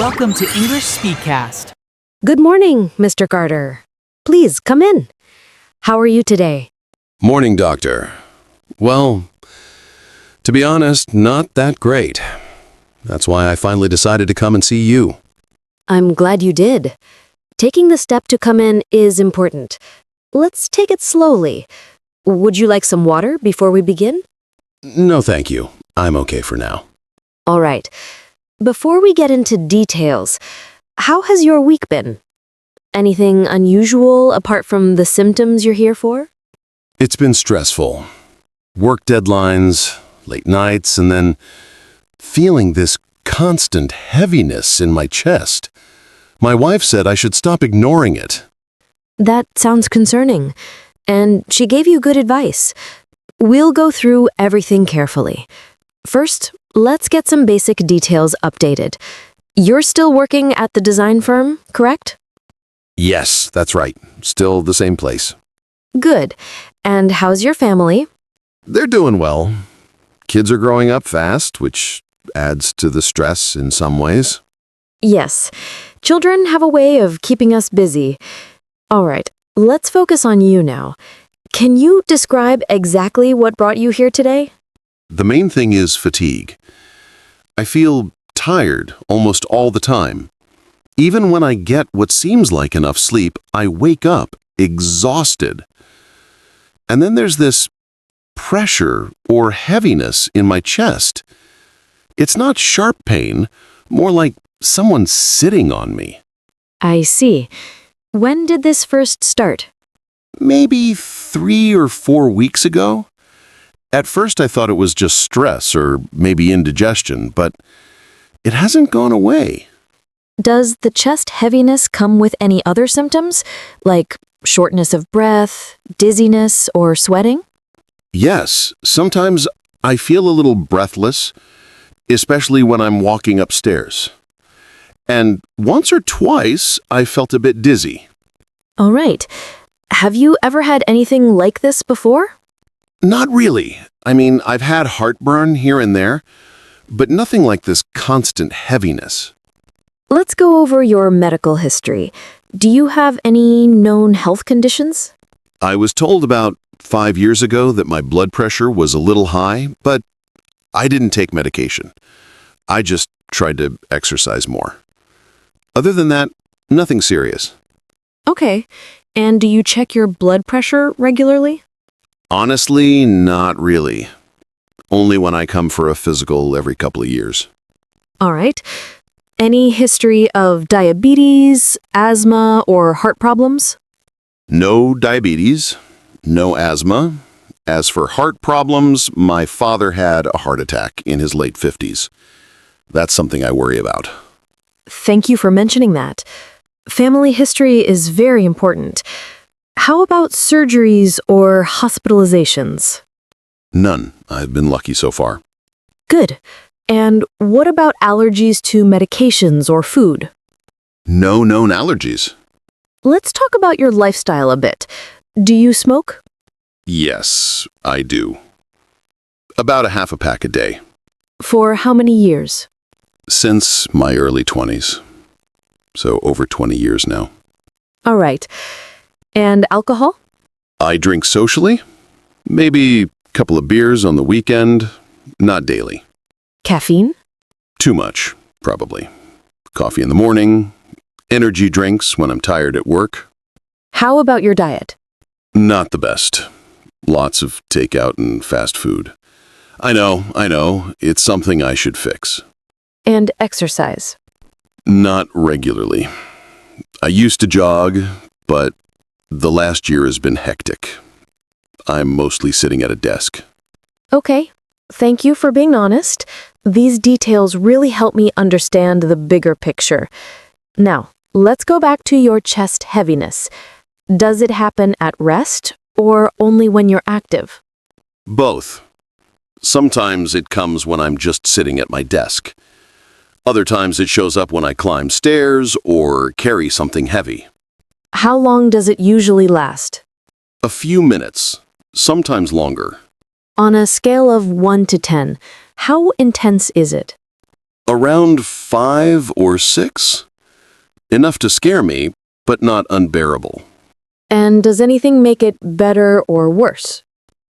Welcome to English Speedcast. Good morning, Mr. Carter. Please come in. How are you today? Morning, doctor. Well, to be honest, not that great. That's why I finally decided to come and see you. I'm glad you did. Taking the step to come in is important. Let's take it slowly. Would you like some water before we begin? No, thank you. I'm okay for now. All right. Before we get into details, how has your week been? Anything unusual apart from the symptoms you're here for? It's been stressful. Work deadlines, late nights, and then feeling this constant heaviness in my chest. My wife said I should stop ignoring it. That sounds concerning, and she gave you good advice. We'll go through everything carefully. First, let's get some basic details updated. You're still working at the design firm, correct? Yes, that's right. Still the same place. Good. And how's your family? They're doing well. Kids are growing up fast, which adds to the stress in some ways. Yes. Children have a way of keeping us busy. All right, let's focus on you now. Can you describe exactly what brought you here today? The main thing is fatigue. I feel tired almost all the time. Even when I get what seems like enough sleep, I wake up exhausted. And then there's this pressure or heaviness in my chest. It's not sharp pain, more like someone sitting on me. I see. When did this first start? Maybe 3 or 4 weeks ago. At first I thought it was just stress or maybe indigestion, but it hasn't gone away. Does the chest heaviness come with any other symptoms, like shortness of breath, dizziness, or sweating? Yes, sometimes I feel a little breathless, especially when I'm walking upstairs. And once or twice I felt a bit dizzy. All right. Have you ever had anything like this before? Not really. I mean, I've had heartburn here and there, but nothing like this constant heaviness. Let's go over your medical history. Do you have any known health conditions? I was told about 5 years ago that my blood pressure was a little high, but I didn't take medication. I just tried to exercise more. Other than that, nothing serious. Okay. And do you check your blood pressure regularly? Honestly, not really. Only when I come for a physical every couple of years. All right. Any history of diabetes, asthma, or heart problems? No diabetes, no asthma. As for heart problems, my father had a heart attack in his late 50s. That's something I worry about. Thank you for mentioning that. Family history is very important. How about surgeries or hospitalizations? None. I've been lucky so far. Good. And what about allergies to medications or food? No known allergies. Let's talk about your lifestyle a bit. Do you smoke? Yes, I do. About a half a pack a day. For how many years? Since my early 20s. So over 20 years now. All right. And alcohol? I drink socially. Maybe a couple of beers on the weekend. Not daily. Caffeine? Too much, probably. Coffee in the morning. Energy drinks when I'm tired at work. How about your diet? Not the best. Lots of takeout and fast food. I know. It's something I should fix. And exercise? Not regularly. I used to jog, but the last year has been hectic. I'm mostly sitting at a desk. Okay. Thank you for being honest. These details really help me understand the bigger picture. Now, let's go back to your chest heaviness. Does it happen at rest or only when you're active? Both. Sometimes it comes when I'm just sitting at my desk. Other times it shows up when I climb stairs or carry something heavy. How long does it usually last? A few minutes, sometimes longer. On a scale of 1 to 10, how intense is it? Around 5 or 6. Enough to scare me, but not unbearable. And does anything make it better or worse?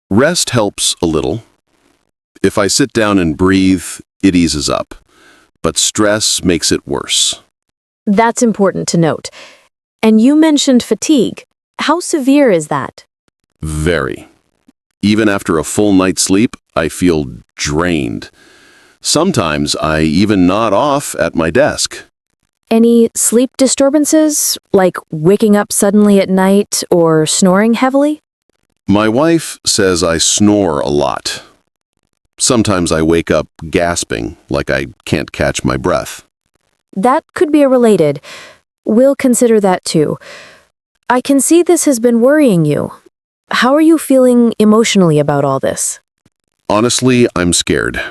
Rest helps a little. If I sit down and breathe, it eases up. But stress makes it worse. That's important to note. And you mentioned fatigue. How severe is that? Very. Even after a full night's sleep, I feel drained. Sometimes I even nod off at my desk. Any sleep disturbances, like waking up suddenly at night or snoring heavily? My wife says I snore a lot. Sometimes I wake up gasping, like I can't catch my breath. That could be related. We'll consider that too. I can see this has been worrying you. How are you feeling emotionally about all this? Honestly, I'm scared.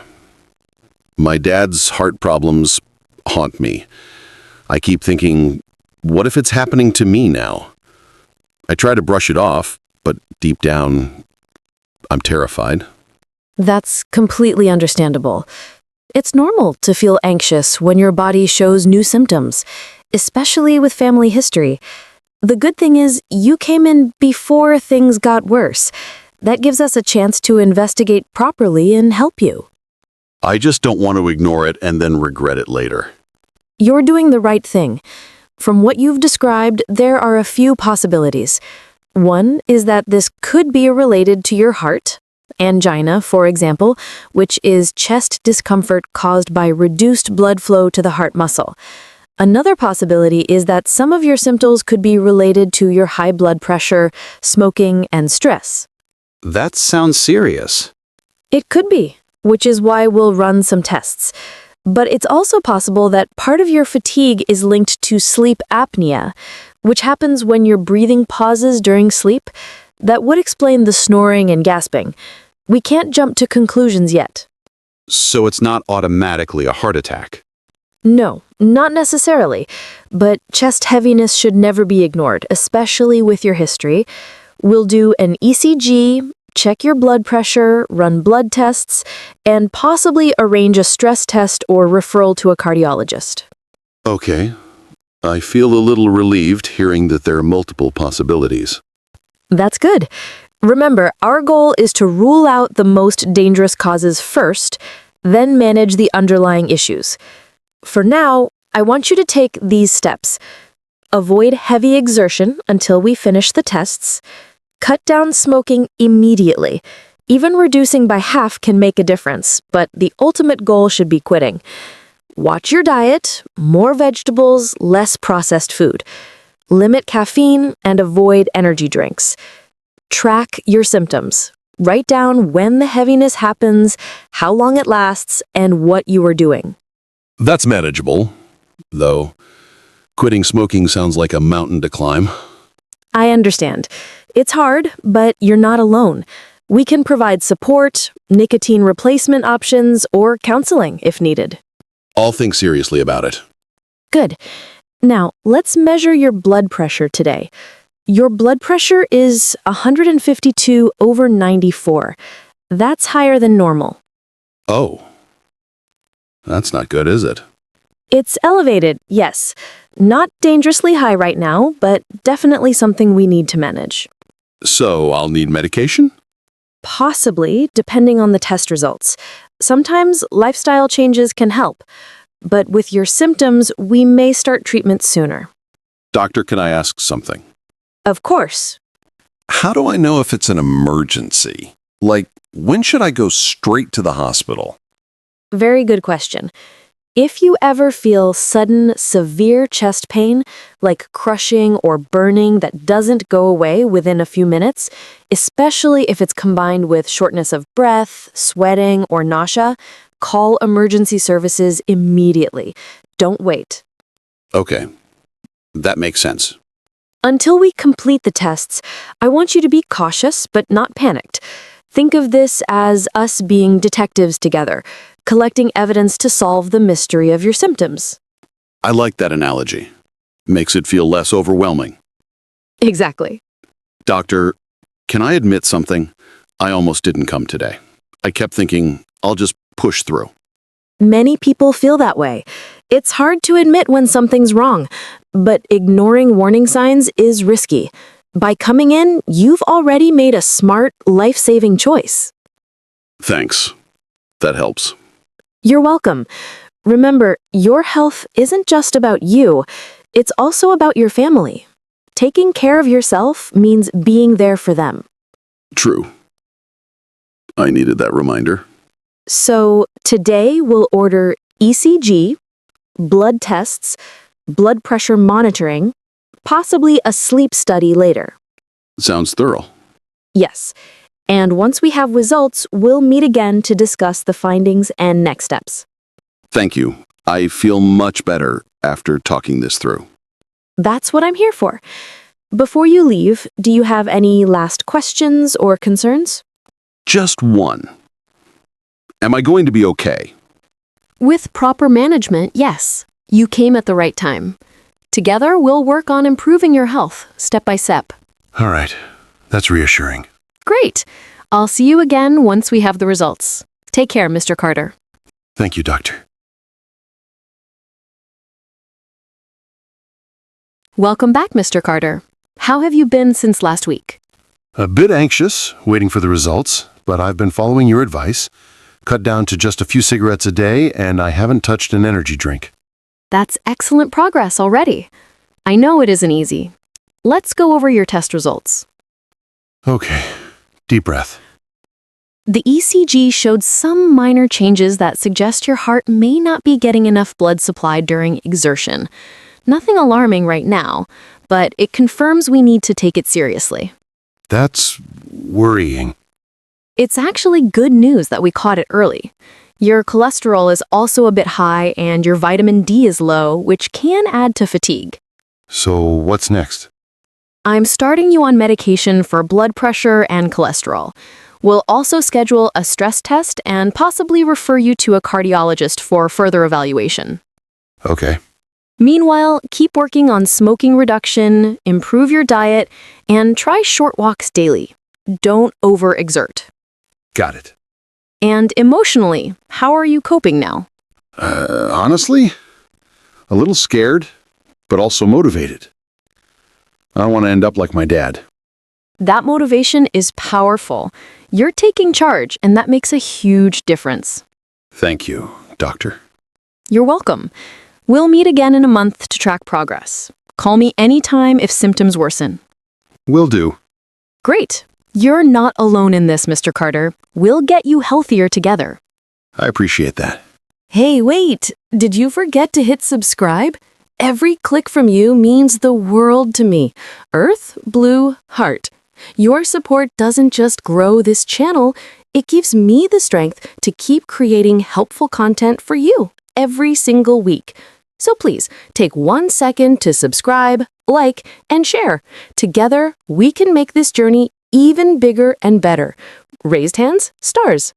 My dad's heart problems haunt me. I keep thinking, what if it's happening to me now? I try to brush it off, but deep down, I'm terrified. That's completely understandable. It's normal to feel anxious when your body shows new symptoms, especially with family history. The good thing is you came in before things got worse. That gives us a chance to investigate properly and help you. I just don't want to ignore it and then regret it later. You're doing the right thing. From what you've described, there are a few possibilities. One is that this could be related to your heart. Angina, for example, which is chest discomfort caused by reduced blood flow to the heart muscle. Another possibility is that some of your symptoms could be related to your high blood pressure, smoking, and stress. That sounds serious. It could be, which is why we'll run some tests. But it's also possible that part of your fatigue is linked to sleep apnea, which happens when your breathing pauses during sleep. That would explain the snoring and gasping. We can't jump to conclusions yet. So it's not automatically a heart attack. No, not necessarily. But chest heaviness should never be ignored, especially with your history. We'll do an ECG, check your blood pressure, run blood tests, and possibly arrange a stress test or referral to a cardiologist. Okay. I feel a little relieved hearing that there are multiple possibilities. That's good. Remember, our goal is to rule out the most dangerous causes first, then manage the underlying issues. For now, I want you to take these steps. Avoid heavy exertion until we finish the tests. Cut down smoking immediately. Even reducing by half can make a difference, but the ultimate goal should be quitting. Watch your diet, more vegetables, less processed food. Limit caffeine and avoid energy drinks. Track your symptoms. Write down when the heaviness happens, how long it lasts, and what you are doing. That's manageable, though quitting smoking sounds like a mountain to climb. I understand. It's hard, but you're not alone. We can provide support, nicotine replacement options, or counseling if needed. I'll think seriously about it. Good. Now, let's measure your blood pressure today. Your blood pressure is 152/94. That's higher than normal. Oh. That's not good, is it? It's elevated, yes. Not dangerously high right now, but definitely something we need to manage. So I'll need medication? Possibly, depending on the test results. Sometimes lifestyle changes can help, but with your symptoms, we may start treatment sooner. Doctor, can I ask something? Of course. How do I know if it's an emergency? Like, when should I go straight to the hospital? Very good question. If you ever feel sudden, severe chest pain, like crushing or burning that doesn't go away within a few minutes, especially if it's combined with shortness of breath, sweating, or nausea, call emergency services immediately. Don't wait. Okay. That makes sense. Until we complete the tests, I want you to be cautious but not panicked. Think of this as us being detectives together, collecting evidence to solve the mystery of your symptoms. I like that analogy. Makes it feel less overwhelming. Exactly. Doctor, can I admit something? I almost didn't come today. I kept thinking, I'll just push through. Many people feel that way. It's hard to admit when something's wrong, but ignoring warning signs is risky. By coming in, you've already made a smart, life-saving choice. Thanks. That helps. You're welcome. Remember, your health isn't just about you, it's also about your family. Taking care of yourself means being there for them. True. I needed that reminder. So today we'll order ECG, blood tests, blood pressure monitoring, possibly a sleep study later. Sounds thorough. Yes. And once we have results, we'll meet again to discuss the findings and next steps. Thank you. I feel much better after talking this through. That's what I'm here for. Before you leave, do you have any last questions or concerns? Just one. Am I going to be okay? With proper management, yes. You came at the right time. Together, we'll work on improving your health, step by step. All right. That's reassuring. Great. I'll see you again once we have the results. Take care, Mr. Carter. Thank you, Doctor. Welcome back, Mr. Carter. How have you been since last week? A bit anxious, waiting for the results, but I've been following your advice. Cut down to just a few cigarettes a day, and I haven't touched an energy drink. That's excellent progress already. I know it isn't easy. Let's go over your test results. Okay. Deep breath. The ECG showed some minor changes that suggest your heart may not be getting enough blood supply during exertion. Nothing alarming right now, but it confirms we need to take it seriously. That's worrying. It's actually good news that we caught it early. Your cholesterol is also a bit high and your vitamin D is low, which can add to fatigue. So what's next? I'm starting you on medication for blood pressure and cholesterol. We'll also schedule a stress test and possibly refer you to a cardiologist for further evaluation. Okay. Meanwhile, keep working on smoking reduction, improve your diet, and try short walks daily. Don't overexert. Got it. And emotionally, how are you coping now? Honestly, a little scared, but also motivated. I don't want to end up like my dad. That motivation is powerful. You're taking charge, and that makes a huge difference. Thank you, Doctor. You're welcome. We'll meet again in a month to track progress. Call me anytime if symptoms worsen. Will do. Great. You're not alone in this, Mr. Carter. We'll get you healthier together. I appreciate that. Hey, wait! Did you forget to hit subscribe? Every click from you means the world to me. Earth, blue, heart. Your support doesn't just grow this channel, it gives me the strength to keep creating helpful content for you every single week. So please, take 1 second to subscribe, like, and share. Together, we can make this journey even bigger and better. Raised hands, stars.